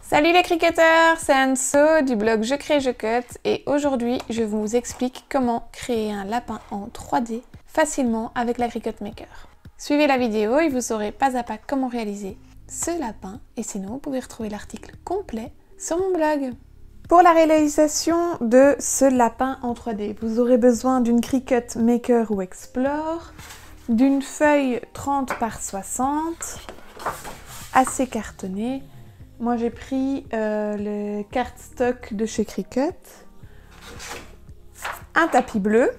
Salut les cricketeurs, c'est Anso du blog Je crée, je cut et aujourd'hui je vous explique comment créer un lapin en 3D facilement avec la Cricut Maker. Suivez la vidéo et vous saurez pas à pas comment réaliser ce lapin et sinon vous pouvez retrouver l'article complet sur mon blog. Pour la réalisation de ce lapin en 3D, vous aurez besoin d'une Cricut Maker ou Explore, d'une feuille 30 par 60, assez cartonnée. Moi j'ai pris le cardstock de chez Cricut, un tapis bleu,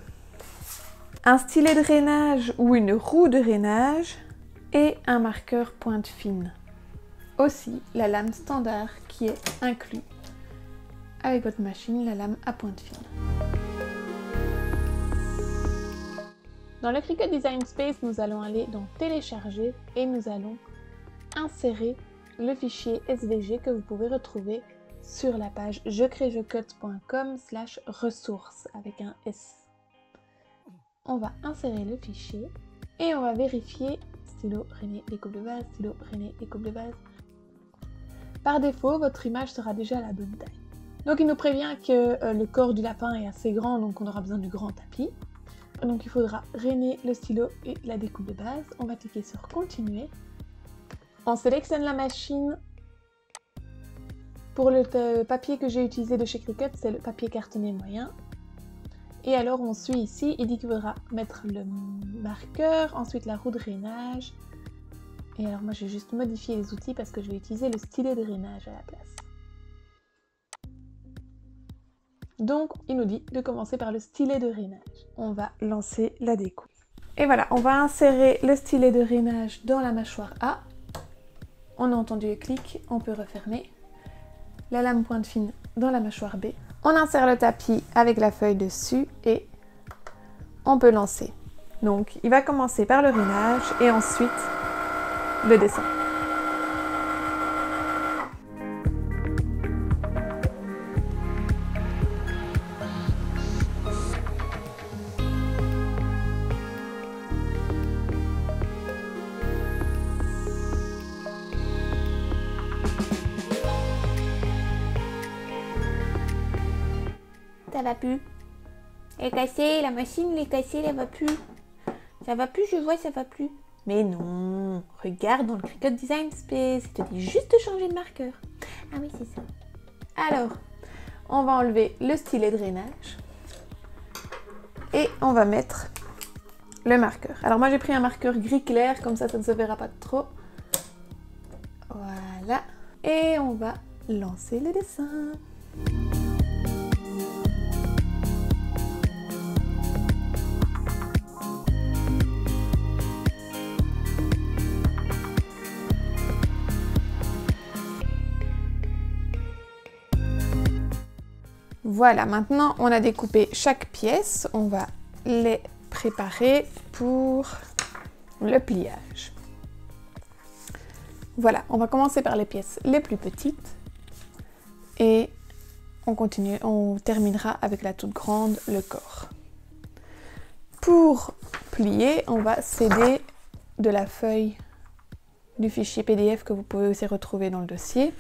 un stylet de rainage ou une roue de rainage et un marqueur pointe fine. Aussi la lame standard qui est inclue avec votre machine, la lame à pointe fine. Dans le Cricut Design Space, nous allons aller dans télécharger et nous allons insérer le fichier SVG que vous pouvez retrouver sur la page jecrejecut.com/ressources avec un S. On va insérer le fichier et on va vérifier stylo, René, découpe de base, stylo, René, découpe de base. Par défaut, votre image sera déjà à la bonne taille. Donc il nous prévient que le corps du lapin est assez grand, donc on aura besoin du grand tapis. Donc il faudra René, le stylo et la découpe de base. On va cliquer sur continuer. On sélectionne la machine. Pour le papier que j'ai utilisé de chez Cricut, c'est le papier cartonné moyen. Et alors on suit ici, il dit qu'il faudra mettre le marqueur, ensuite la roue de rainage. Et alors moi j'ai juste modifié les outils parce que je vais utiliser le stylet de rainage à la place. Donc il nous dit de commencer par le stylet de rainage. On va lancer la découpe. Et voilà, on va insérer le stylet de rainage dans la mâchoire A. On a entendu le clic, on peut refermer. La lame pointe fine dans la mâchoire B. On insère le tapis avec la feuille dessus et on peut lancer. Donc il va commencer par le rainage et ensuite le dessin. Ça va plus. Elle est cassée, la machine elle est cassée, elle va plus. Ça va plus, je vois, ça va plus. Mais non, regarde dans le Cricut Design Space, il te dit juste de changer de marqueur. Ah oui, c'est ça. Alors, on va enlever le stylet de rainage et on va mettre le marqueur. Alors moi j'ai pris un marqueur gris clair, comme ça ne se verra pas trop. Voilà. Et on va lancer le dessin. Voilà, maintenant on a découpé chaque pièce, on va les préparer pour le pliage. Voilà, on va commencer par les pièces les plus petites et on terminera avec la toute grande, le corps. Pour plier, on va s'aider de la feuille du fichier PDF que vous pouvez aussi retrouver dans le dossier,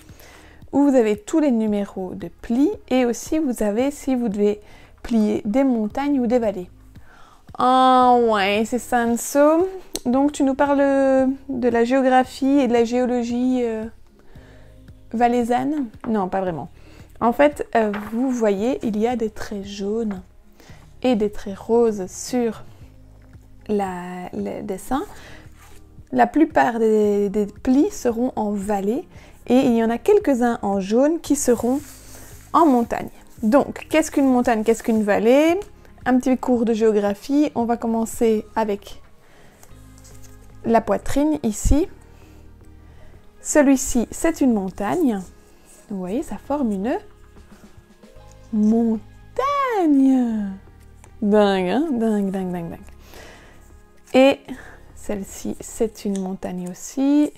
où vous avez tous les numéros de plis et aussi vous avez si vous devez plier des montagnes ou des vallées. Ah ouais, c'est ça Anso. Donc tu nous parles de la géographie et de la géologie valaisanne? Non, pas vraiment. En fait, vous voyez, il y a des traits jaunes et des traits roses sur le dessin. La plupart des plis seront en vallée. Et il y en a quelques-uns en jaune qui seront en montagne. Donc, qu'est-ce qu'une montagne, qu'est-ce qu'une vallée? Un petit cours de géographie. On va commencer avec la poitrine ici. Celui-ci, c'est une montagne. Vous voyez, ça forme une montagne. Dingue, hein? Dingue, dingue, dingue, dingue. Et celle-ci, c'est une montagne aussi.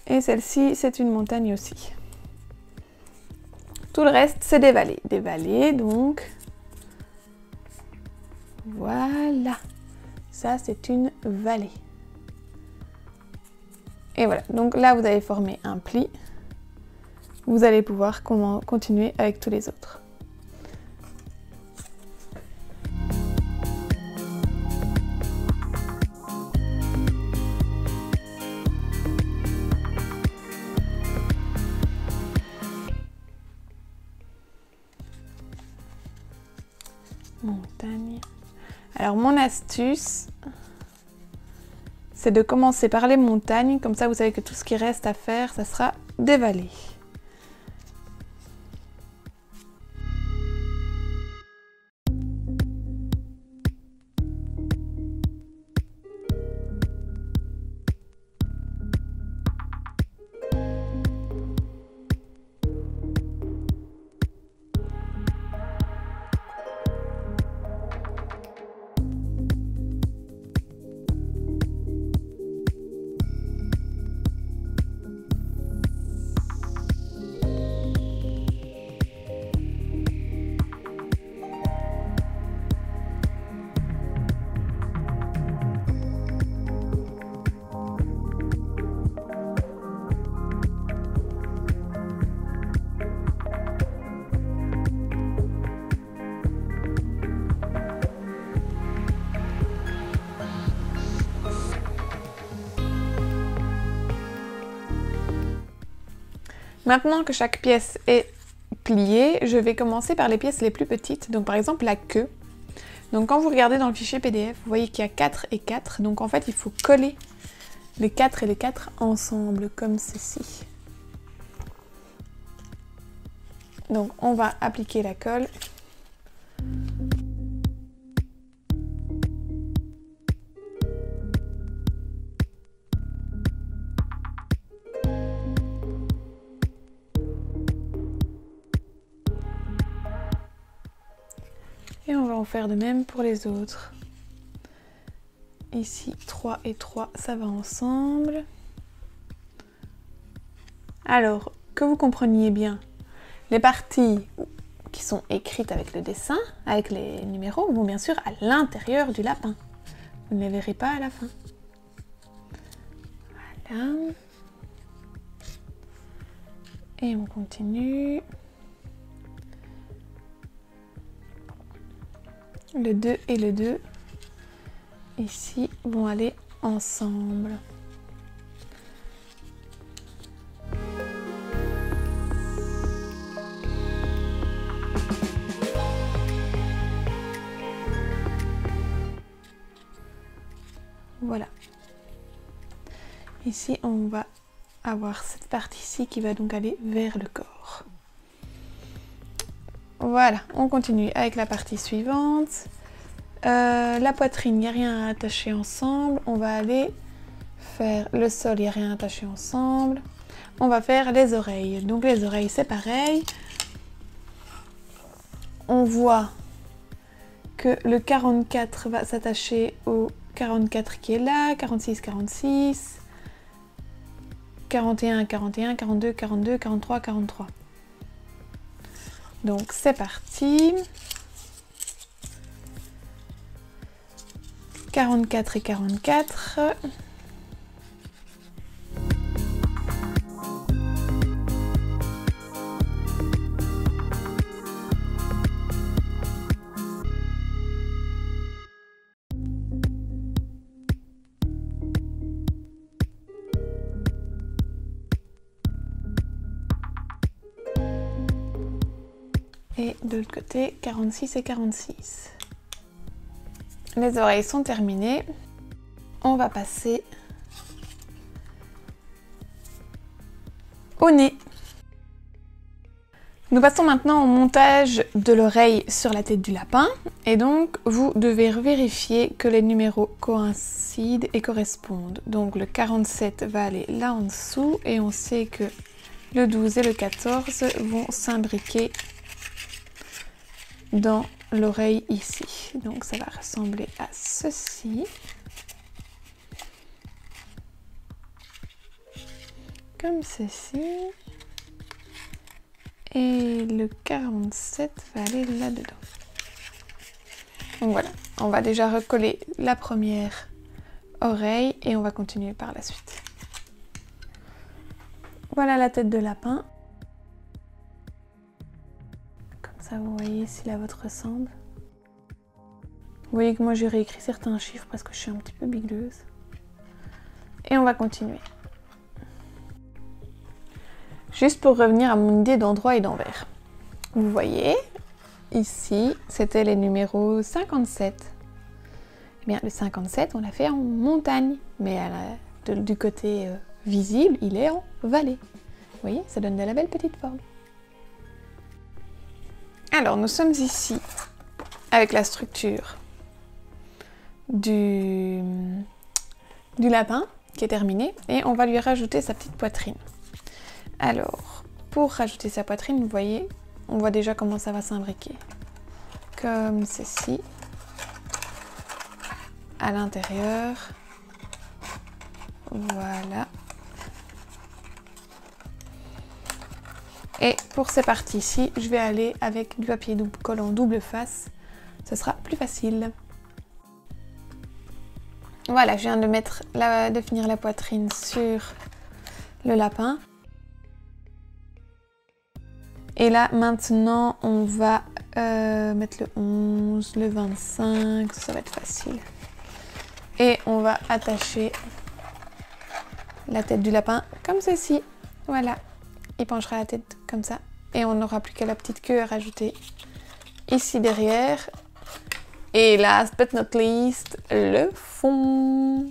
Et celle-ci, c'est une montagne aussi. Tout le reste, c'est des vallées. Des vallées, donc. Voilà. Ça, c'est une vallée. Et voilà, donc là vous avez formé un pli. Vous allez pouvoir continuer avec tous les autres. Montagne. Alors mon astuce, c'est de commencer par les montagnes, comme ça vous savez que tout ce qui reste à faire, ça sera des vallées. Maintenant que chaque pièce est pliée, je vais commencer par les pièces les plus petites. Donc par exemple la queue. Donc quand vous regardez dans le fichier PDF, vous voyez qu'il y a 4 et 4. Donc en fait, il faut coller les 4 et les 4 ensemble, comme ceci. Donc on va appliquer la colle. Et on va en faire de même pour les autres. Ici, 3 et 3, ça va ensemble. Alors, que vous compreniez bien, les parties qui sont écrites avec le dessin, avec les numéros, vont bien sûr à l'intérieur du lapin. Vous ne les verrez pas à la fin. Voilà. Et on continue. Le 2 et le 2, ici, vont aller ensemble. Voilà. Ici, on va avoir cette partie-ci qui va donc aller vers le corps. Voilà, on continue avec la partie suivante. La poitrine, il n'y a rien à attacher ensemble. On va aller faire le sol, il n'y a rien à attacher ensemble. On va faire les oreilles. Donc les oreilles, c'est pareil. On voit que le 44 va s'attacher au 44 qui est là, 46, 46, 41, 41, 42, 42, 43, 43. Donc c'est parti. 44 et 44. Et de l'autre côté, 46 et 46. Les oreilles sont terminées. On va passer au nez. Nous passons maintenant au montage de l'oreille sur la tête du lapin. Et donc, vous devez vérifier que les numéros coïncident et correspondent. Donc, le 47 va aller là en dessous. Et on sait que le 12 et le 14 vont s'imbriquer dans l'oreille ici. Donc ça va ressembler à ceci. Comme ceci. Et le 47 va aller là-dedans. Donc voilà, on va déjà recoller la première oreille et on va continuer par la suite. Voilà la tête de lapin. Comme ça, vous voyez si la vôtre ressemble. Vous voyez que moi j'ai réécrit certains chiffres parce que je suis un petit peu bigleuse. Et on va continuer. Juste pour revenir à mon idée d'endroit et d'envers. Vous voyez, ici, c'était les numéros 57. Eh bien, le 57, on l'a fait en montagne, mais du côté visible, il est en vallée. Vous voyez, ça donne de la belle petite forme. Alors, nous sommes ici avec la structure du lapin qui est terminée et on va lui rajouter sa petite poitrine. Alors, pour rajouter sa poitrine, vous voyez, on voit déjà comment ça va s'imbriquer. Comme ceci. À l'intérieur. Voilà. Et pour ces parties-ci, je vais aller avec du papier collant double face. Ce sera plus facile. Voilà, je viens de finir la poitrine sur le lapin. Et là, maintenant, on va mettre le 11, le 25, ça va être facile. Et on va attacher la tête du lapin comme ceci. Voilà, il penchera la tête comme ça. Et on n'aura plus que la petite queue à rajouter ici derrière. Et last but not least, le fond.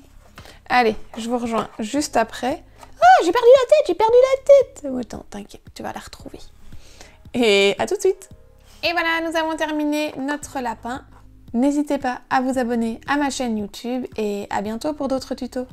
Allez, je vous rejoins juste après. Ah, j'ai perdu la tête. Oh, attends, t'inquiète, tu vas la retrouver. Et à tout de suite. Et voilà, nous avons terminé notre lapin. N'hésitez pas à vous abonner à ma chaîne YouTube et à bientôt pour d'autres tutos.